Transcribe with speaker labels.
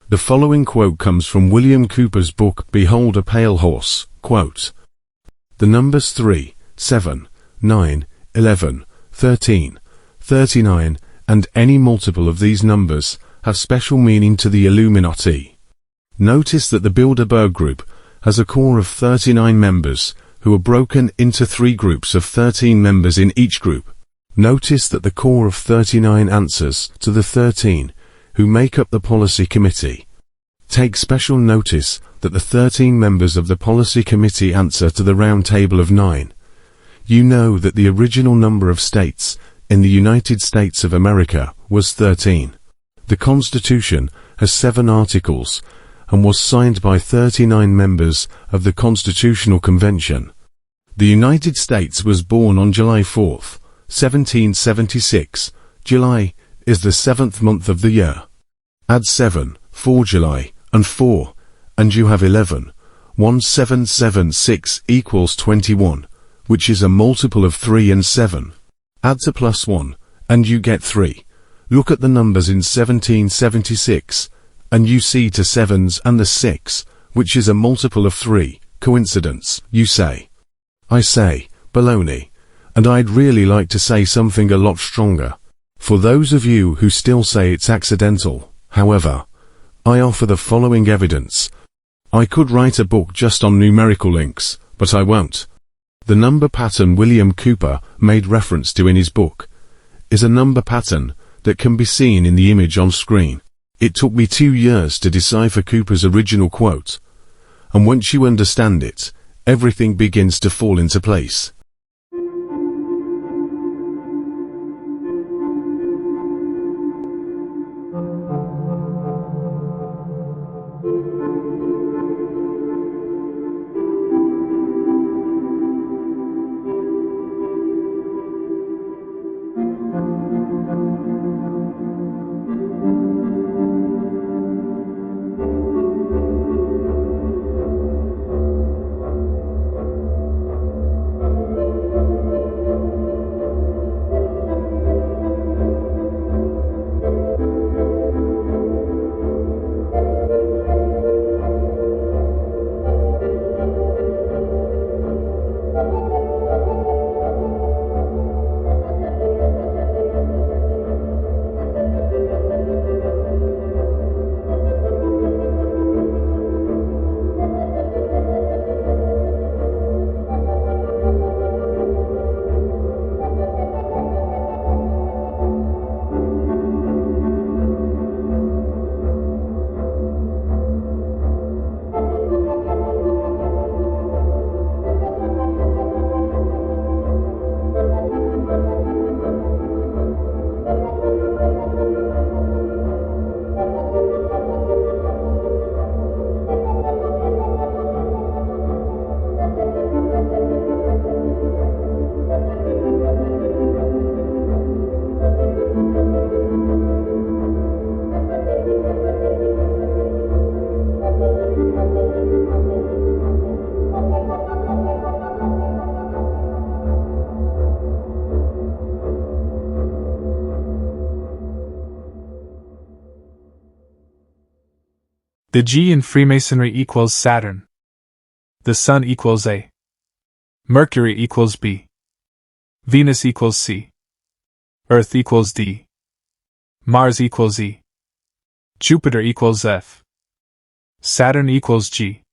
Speaker 1: The following quote comes from William Cooper's book Behold a Pale Horse. Quote, "The numbers 3, 7, 9, 11, 13, 39, and any multiple of these numbers have special meaning to the Illuminati. Notice that the Bilderberg group has a core of 39 members who are broken into 3 groups of 13 members in each group. Notice that the core of 39 answers to the 13 who make up the policy committee. Take special notice that the 13 members of the policy committee answer to the round table of 9. You know that the original number of states in the United States of America was 13. The Constitution has 7 articles and was signed by 39 members of the Constitutional Convention. The United States was born on July 4th, 1776. July is the 7th month of the year. Add 7 for July and 4, and you have 11. 1776 equals 21, which is a multiple of 3 and 7. Add to plus 1, and you get 3. Look at the numbers in 1776, and you see 2 7s and the 6, which is a multiple of 3. Coincidence, you say. I say, baloney. And I'd really like to say something a lot stronger. For those of you who still say it's accidental, however, I offer the following evidence. I could write a book just on numerical links, but I won't. The number pattern William Cooper made reference to in his book is a number pattern that can be seen in the image on screen. It took me 2 years to decipher Cooper's original quote, and once you understand it, everything begins to fall into place.
Speaker 2: The G in Freemasonry equals Saturn. The Sun equals A. Mercury equals B. Venus equals C. Earth equals D. Mars equals E. Jupiter equals F. Saturn equals G.